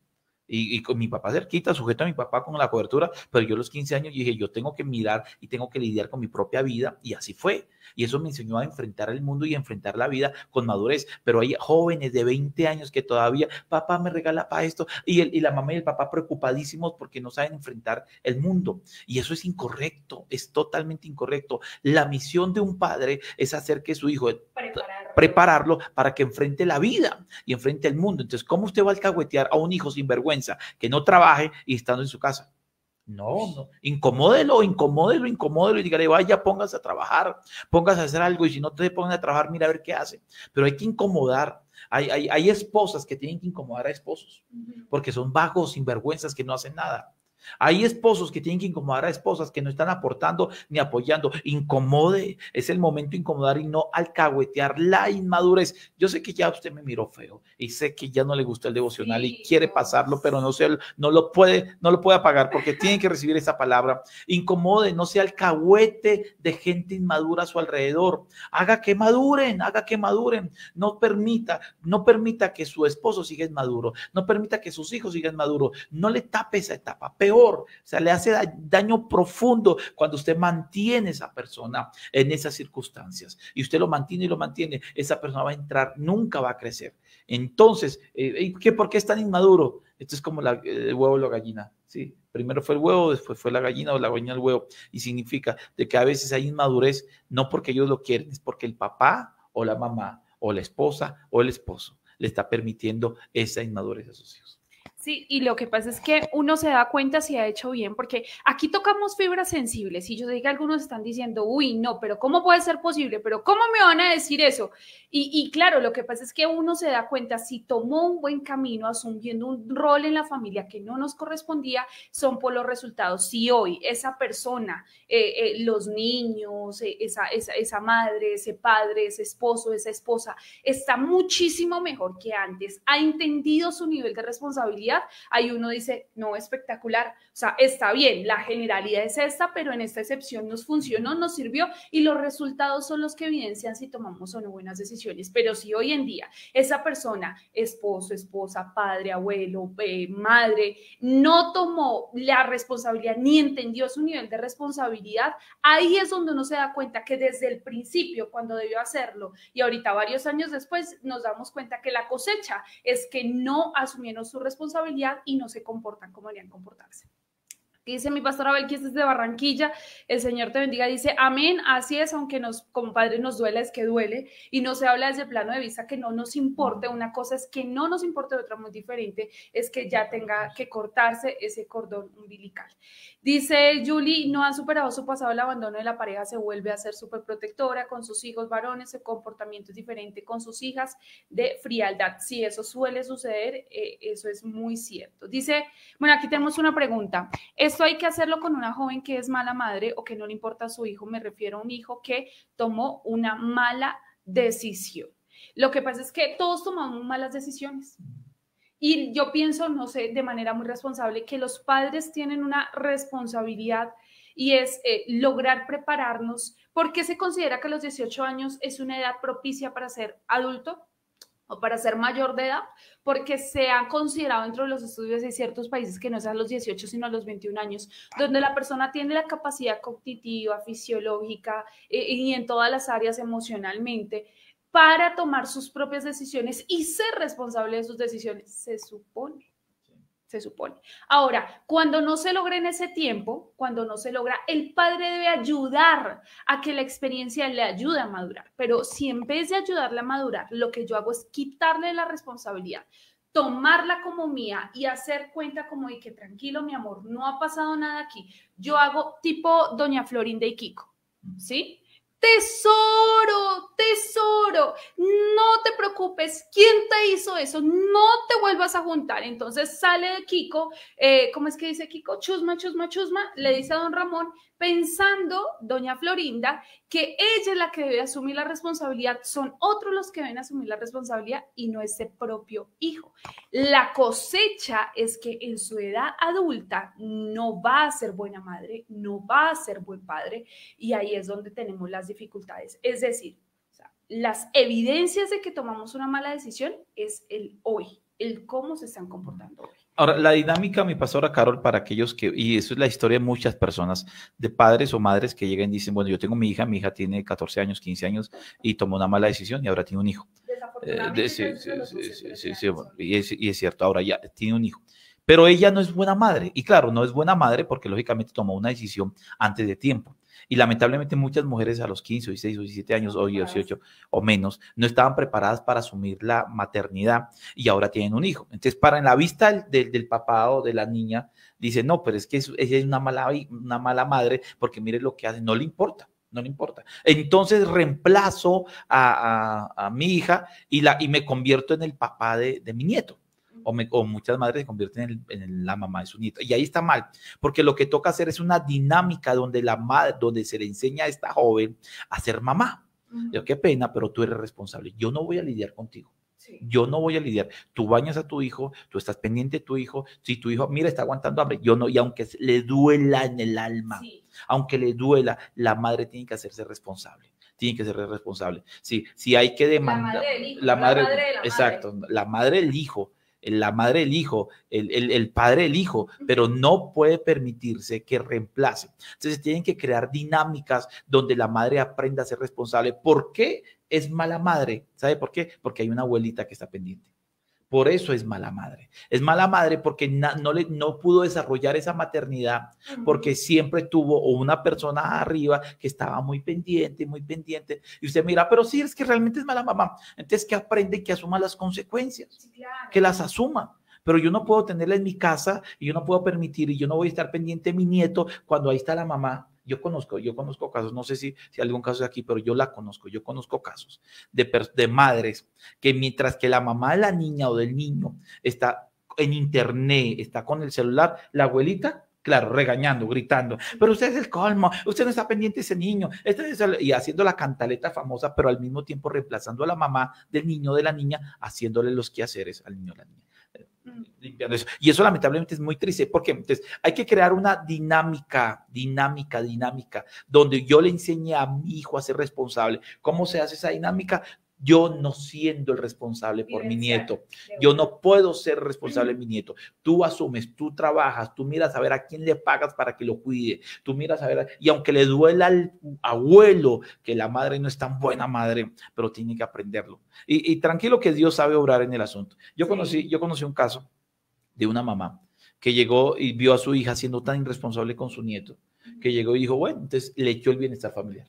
Y con mi papá cerquita, sujeto a mi papá con la cobertura, pero yo a los 15 años dije, yo tengo que mirar y tengo que lidiar con mi propia vida, y así fue. Y eso me enseñó a enfrentar el mundo y a enfrentar la vida con madurez. Pero hay jóvenes de 20 años que todavía, papá me regala para esto, y la mamá y el papá preocupadísimos porque no saben enfrentar el mundo. Y eso es incorrecto, es totalmente incorrecto. La misión de un padre es hacer que su hijo prepararlo para que enfrente la vida y enfrente el mundo. Entonces, ¿cómo usted va a alcahuetear a un hijo sin vergüenza que no trabaje y estando en su casa? No, incomódelo y dígale, vaya, póngase a trabajar, póngase a hacer algo, y si no te ponen a trabajar, mira a ver qué hace. Pero hay que incomodar. Hay esposas que tienen que incomodar a esposos porque son vagos, sinvergüenzas, que no hacen nada. Hay esposos que tienen que incomodar a esposas que no están aportando ni apoyando. Incomode, es el momento de incomodar y no alcahuetear la inmadurez. Yo sé que ya usted me miró feo y sé que ya no le gusta el devocional y quiere pasarlo, pero no lo puede apagar porque tiene que recibir esa palabra. Incomode, no sea alcahuete de gente inmadura a su alrededor. Haga que maduren. No permita que su esposo siga inmaduro, no permita que sus hijos sigan maduros. No le tape esa etapa. Peor, o sea, le hace daño profundo cuando usted mantiene a esa persona en esas circunstancias, y usted lo mantiene, esa persona va a entrar, nunca va a crecer. Entonces, ¿por qué es tan inmaduro? Esto es como el huevo o la gallina, ¿sí? Primero fue el huevo, después fue la gallina, o la gallina el huevo, y significa de que a veces hay inmadurez, no porque ellos lo quieren, es porque el papá o la mamá o la esposa o el esposo le está permitiendo esa inmadurez a sus hijos. Sí, y lo que pasa es que uno se da cuenta si ha hecho bien, porque aquí tocamos fibras sensibles, y yo sé que algunos están diciendo, uy, no, pero ¿cómo puede ser posible? ¿Pero cómo me van a decir eso? Y claro, lo que pasa es que uno se da cuenta si tomó un buen camino asumiendo un rol en la familia que no nos correspondía, son por los resultados. Si hoy esa persona, los niños, esa madre, ese padre, ese esposo, esa esposa, está muchísimo mejor que antes, ha entendido su nivel de responsabilidad, generalidad, ahí uno dice, no, espectacular, o sea, está bien, la generalidad es esta, pero en esta excepción nos funcionó, nos sirvió y los resultados son los que evidencian si tomamos o no buenas decisiones. Pero si hoy en día esa persona, esposo, esposa, padre, abuelo, madre, no tomó la responsabilidad ni entendió su nivel de responsabilidad, ahí es donde uno se da cuenta que desde el principio, cuando debió hacerlo, y ahorita varios años después, nos damos cuenta que la cosecha es que no asumieron su responsabilidad y no se comportan como deberían comportarse. Dice mi pastora Belkis desde Barranquilla, el Señor te bendiga, dice, amén, así es, aunque como padres nos duela, es que duele, y no se habla desde el plano de vista que no nos importe, una cosa es que no nos importe, otra muy diferente, es que ya tenga que cortarse ese cordón umbilical. Dice Julie, no ha superado su pasado, el abandono de la pareja, se vuelve a ser súper protectora con sus hijos varones, el comportamiento es diferente con sus hijas, de frialdad. Sí, eso suele suceder, eso es muy cierto. Dice, bueno, aquí tenemos una pregunta, ¿esto hay que hacerlo con una joven que es mala madre o que no le importa a su hijo? Me refiero a un hijo que tomó una mala decisión. Lo que pasa es que todos tomamos malas decisiones. Y yo pienso, no sé, de manera muy responsable, que los padres tienen una responsabilidad y es lograr prepararnos. ¿Por qué se considera que los 18 años es una edad propicia para ser adulto o para ser mayor de edad? Porque se ha considerado dentro de los estudios de ciertos países que no es a los 18, sino a los 21 años, donde la persona tiene la capacidad cognitiva, fisiológica y en todas las áreas emocionalmente, para tomar sus propias decisiones y ser responsable de sus decisiones, se supone. Se supone. Ahora, cuando no se logra en ese tiempo, cuando no se logra, el padre debe ayudar a que la experiencia le ayude a madurar. Pero si en vez de ayudarle a madurar, lo que yo hago es quitarle la responsabilidad, tomarla como mía y hacer cuenta como de que tranquilo, mi amor, no ha pasado nada aquí. Yo hago tipo Doña Florinda y Kiko, ¿sí? Tesoro, tesoro, no te preocupes, ¿quién te hizo eso? No te vuelvas a juntar. Entonces sale de Kiko, ¿cómo es que dice Kiko? Chusma, chusma, chusma, le dice a don Ramón, pensando, doña Florinda, que ella es la que debe asumir la responsabilidad, son otros los que deben asumir la responsabilidad y no ese propio hijo. La cosecha es que en su edad adulta no va a ser buena madre, no va a ser buen padre, y ahí es donde tenemos las dificultades. Es decir, o sea, las evidencias de que tomamos una mala decisión es el hoy, el cómo se están comportando hoy. Ahora, la dinámica, mi pastora Carol, para aquellos que, y eso es la historia de muchas personas, de padres o madres que llegan y dicen, bueno, yo tengo mi hija tiene 14 años, 15 años y tomó una mala decisión y ahora tiene un hijo. Sí, bueno, y es cierto, ahora ya tiene un hijo. Pero ella no es buena madre. Y claro, no es buena madre porque lógicamente tomó una decisión antes de tiempo. Y lamentablemente muchas mujeres a los 15 o 16 o 17 años o 18 o menos no estaban preparadas para asumir la maternidad y ahora tienen un hijo. Entonces, para en la vista del papá o de la niña, dice, no, pero es que ella es una mala madre porque mire lo que hace, no le importa. No le importa. Entonces reemplazo a mi hija y me convierto en el papá de mi nieto. O muchas madres se convierten en la mamá de su nieto. Y ahí está mal, porque lo que toca hacer es una dinámica donde se le enseña a esta joven a ser mamá. Yo, qué pena, pero tú eres responsable. Yo no voy a lidiar contigo. Sí. Yo no voy a lidiar. Tú bañas a tu hijo, tú estás pendiente de tu hijo. Si tu hijo, mira, está aguantando hambre, yo no. Y aunque le duela en el alma, sí, aunque le duela, la madre tiene que hacerse responsable. Tiene que ser responsable. Sí, si hay que demandar. La madre del hijo. La madre de la exacto, madre. La madre del hijo. La madre del hijo, el padre del hijo, pero no puede permitirse que reemplace. Entonces tienen que crear dinámicas donde la madre aprenda a ser responsable. ¿Por qué es mala madre? ¿Sabe por qué? Porque hay una abuelita que está pendiente. Por eso es mala madre. Es mala madre porque no pudo desarrollar esa maternidad porque siempre tuvo una persona arriba que estaba muy pendiente. Y usted mira, pero sí, es que realmente es mala mamá. Entonces, que aprende y que asuma las consecuencias. Sí, claro. Que las asuma. Pero yo no puedo tenerla en mi casa y yo no puedo permitir y yo no voy a estar pendiente de mi nieto cuando ahí está la mamá. Yo conozco casos, no sé si algún caso es aquí, pero yo conozco casos de madres que mientras que la mamá de la niña o del niño está en internet, está con el celular, la abuelita, claro, regañando, gritando, pero usted es el colmo, usted no está pendiente de ese niño, y haciendo la cantaleta famosa, pero al mismo tiempo reemplazando a la mamá del niño o de la niña, haciéndole los quehaceres al niño o la niña. limpiando eso. Y eso lamentablemente es muy triste. ¿Por qué? Entonces, hay que crear una dinámica, donde yo le enseñe a mi hijo a ser responsable. ¿Cómo se hace esa dinámica? Yo no siendo el responsable por mi nieto. Yo no puedo ser responsable de mi nieto. Tú asumes, tú trabajas, tú miras a ver a quién le pagas para que lo cuide. Tú miras a ver, y aunque le duela al abuelo que la madre no es tan buena madre, pero tiene que aprenderlo. Y tranquilo que Dios sabe obrar en el asunto. Yo conocí un caso de una mamá que llegó y vio a su hija siendo tan irresponsable con su nieto, que llegó y dijo, bueno, entonces le echó el bienestar familiar.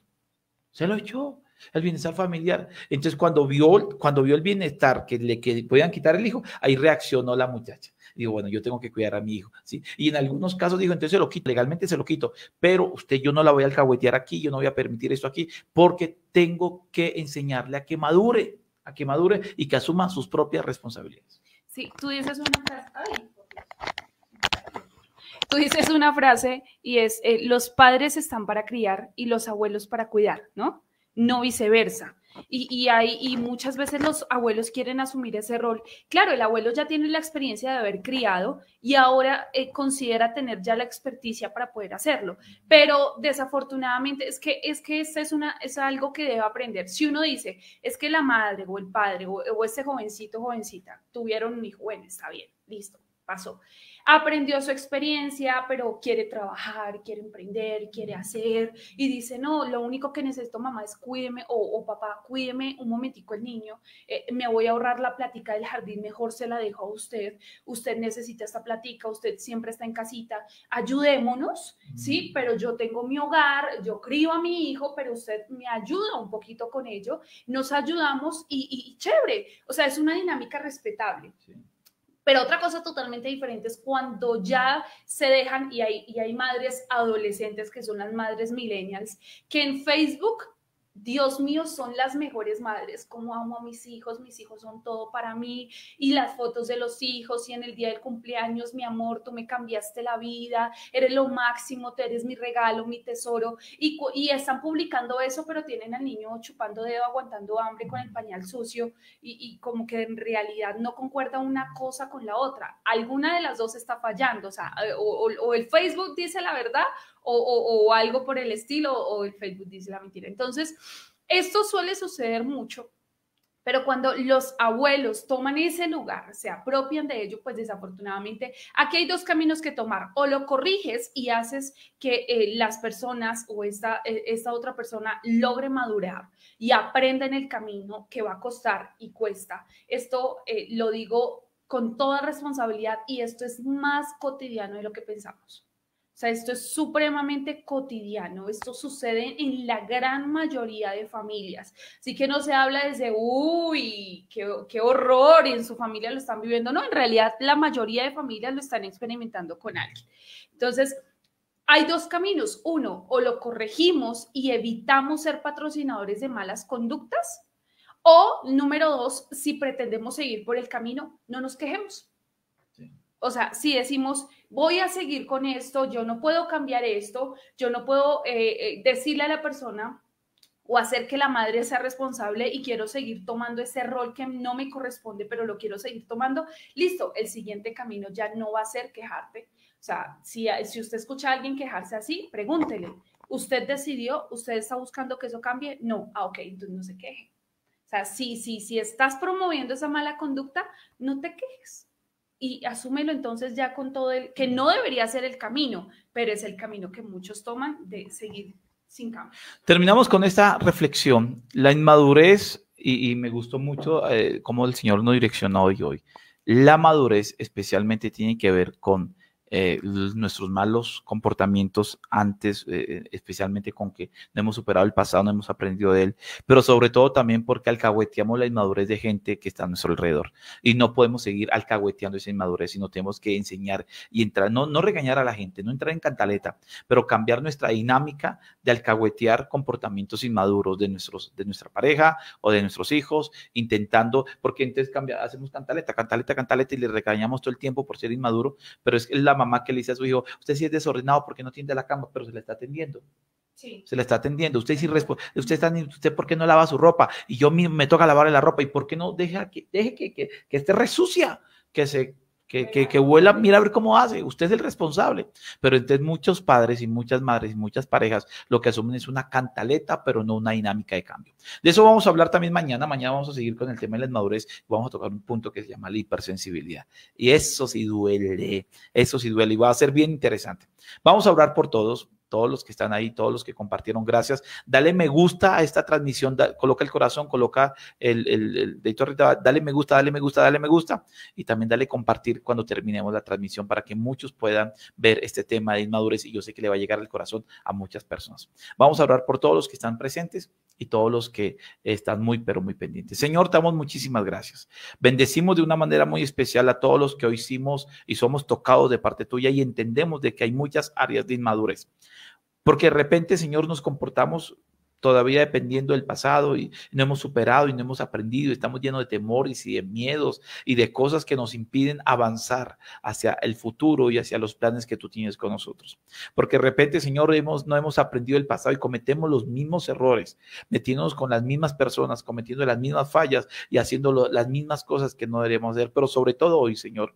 Se lo echó. El bienestar familiar. Entonces, cuando vio el bienestar que podían quitar el hijo, ahí reaccionó la muchacha. Digo, bueno, yo tengo que cuidar a mi hijo, ¿sí? Y en algunos casos dijo, entonces se lo quito, legalmente se lo quito, pero yo no la voy a alcahuetear aquí, yo no voy a permitir esto aquí, porque tengo que enseñarle a que madure y que asuma sus propias responsabilidades. Sí, tú dices una frase. Ay. Tú dices una frase y es, los padres están para criar y los abuelos para cuidar, ¿no? No viceversa. Y muchas veces los abuelos quieren asumir ese rol. Claro, el abuelo ya tiene la experiencia de haber criado y ahora considera tener ya la experticia para poder hacerlo. Pero desafortunadamente es que es algo que debe aprender. Si uno dice, es que la madre o el padre o ese jovencito, jovencita, tuvieron un hijo, bueno, está bien, listo, pasó. Aprendió su experiencia, pero quiere trabajar, quiere emprender, quiere hacer y dice, no, lo único que necesito, mamá, es cuídeme o papá, cuídeme un momentico el niño, me voy a ahorrar la plática del jardín, mejor se la dejo a usted necesita esta plática, usted siempre está en casita, ayudémonos, ¿sí? Pero yo tengo mi hogar, yo crío a mi hijo, pero usted me ayuda un poquito con ello, nos ayudamos y chévere, o sea, es una dinámica respetable. Sí. Pero otra cosa totalmente diferente es cuando ya se dejan, y hay madres adolescentes que son las madres millennials, que en Facebook, Dios mío, son las mejores madres, como amo a mis hijos son todo para mí, y las fotos de los hijos, y en el día del cumpleaños, mi amor, tú me cambiaste la vida, eres lo máximo, tú eres mi regalo, mi tesoro, y están publicando eso, pero tienen al niño chupando dedo, aguantando hambre con el pañal sucio, y como que en realidad no concuerda una cosa con la otra, alguna de las dos está fallando, o sea, o el Facebook dice la verdad, o algo por el estilo, o el Facebook dice la mentira. Entonces, esto suele suceder mucho, pero cuando los abuelos toman ese lugar, se apropian de ello, pues desafortunadamente aquí hay dos caminos que tomar. O lo corriges y haces que las personas o esta otra persona logre madurar y aprenda en el camino, que va a costar y cuesta. Esto lo digo con toda responsabilidad y esto es más cotidiano de lo que pensamos. O sea, esto es supremamente cotidiano, esto sucede en la gran mayoría de familias, así que no se habla desde, uy, qué horror, y en su familia lo están viviendo, no, en realidad la mayoría de familias lo están experimentando con alguien. Entonces, hay dos caminos, uno, o lo corregimos y evitamos ser patrocinadores de malas conductas, o número dos, si pretendemos seguir por el camino, no nos quejemos. O sea, si decimos, voy a seguir con esto, yo no puedo cambiar esto, yo no puedo decirle a la persona o hacer que la madre sea responsable y quiero seguir tomando ese rol que no me corresponde, pero lo quiero seguir tomando, listo, el siguiente camino ya no va a ser quejarte. O sea, si usted escucha a alguien quejarse así, pregúntele, ¿usted decidió? ¿Usted está buscando que eso cambie? No, ok, entonces no se queje. O sea, si estás promoviendo esa mala conducta, no te quejes. Y asúmelo entonces ya con todo que no debería ser el camino, pero es el camino que muchos toman de seguir sin cambio. Terminamos con esta reflexión. La inmadurez, y me gustó mucho cómo el Señor nos direccionó hoy. La madurez especialmente tiene que ver con nuestros malos comportamientos antes, especialmente con que no hemos superado el pasado, no hemos aprendido de él, pero sobre todo también porque alcahueteamos la inmadurez de gente que está a nuestro alrededor y no podemos seguir alcahueteando esa inmadurez, sino tenemos que enseñar y entrar, no regañar a la gente, no entrar en cantaleta, pero cambiar nuestra dinámica de alcahuetear comportamientos inmaduros de nuestra pareja o de nuestros hijos, intentando, porque entonces hacemos cantaleta y le regañamos todo el tiempo por ser inmaduro, pero es la mamá que le dice a su hijo, usted sí es desordenado porque no tiende la cama, pero se le está atendiendo. Sí. Se le está atendiendo. Usted sí usted ¿por qué no lava su ropa? Y yo me toca lavarle la ropa. ¿Y por qué no deje que esté resucia? Que se que vuela, mira a ver cómo hace, usted es el responsable. Pero entonces muchos padres y muchas madres y muchas parejas lo que asumen es una cantaleta, pero no una dinámica de cambio. De eso vamos a hablar también mañana. Mañana vamos a seguir con el tema de la inmadurez. Vamos a tocar un punto que se llama la hipersensibilidad. Y eso sí duele y va a ser bien interesante. Vamos a orar por todos los que están ahí, todos los que compartieron, gracias. Dale me gusta a esta transmisión, coloca el corazón, coloca el dedito arriba, dale me gusta, dale me gusta, dale me gusta, y también dale compartir cuando terminemos la transmisión para que muchos puedan ver este tema de inmadurez, y yo sé que le va a llegar al corazón a muchas personas. Vamos a orar por todos los que están presentes y todos los que están muy, pero muy pendientes. Señor, te damos muchísimas gracias. Bendecimos de una manera muy especial a todos los que hoy hicimos y somos tocados de parte tuya y entendemos de que hay muchas áreas de inmadurez. Porque de repente, Señor, nos comportamos todavía dependiendo del pasado y no hemos superado y no hemos aprendido. Estamos llenos de temores y de miedos y de cosas que nos impiden avanzar hacia el futuro y hacia los planes que tú tienes con nosotros. Porque de repente, Señor, no hemos aprendido el pasado y cometemos los mismos errores, metiéndonos con las mismas personas, cometiendo las mismas fallas y haciendo las mismas cosas que no deberíamos hacer. Pero sobre todo hoy, Señor,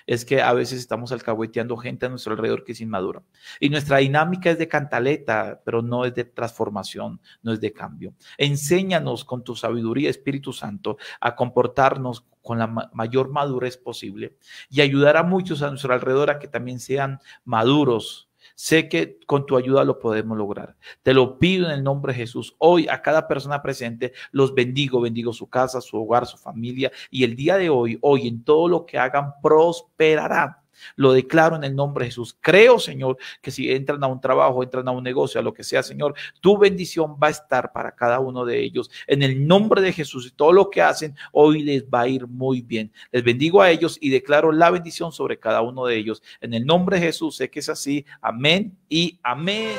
es que a veces estamos alcahueteando gente a nuestro alrededor que es inmadura. Y nuestra dinámica es de cantaleta, pero no es de transformación, no es de cambio. Enséñanos con tu sabiduría, Espíritu Santo, a comportarnos con la mayor madurez posible y ayudar a muchos a nuestro alrededor a que también sean maduros. Sé que con tu ayuda lo podemos lograr. Te lo pido en el nombre de Jesús. Hoy a cada persona presente los bendigo. Bendigo su casa, su hogar, su familia. Y el día de hoy en todo lo que hagan prosperará. Lo declaro en el nombre de Jesús. Creo, Señor, que si entran a un trabajo, entran a un negocio, a lo que sea, Señor, tu bendición va a estar para cada uno de ellos. En el nombre de Jesús, y todo lo que hacen hoy les va a ir muy bien. Les bendigo a ellos y declaro la bendición sobre cada uno de ellos. En el nombre de Jesús, sé que es así. Amén y amén.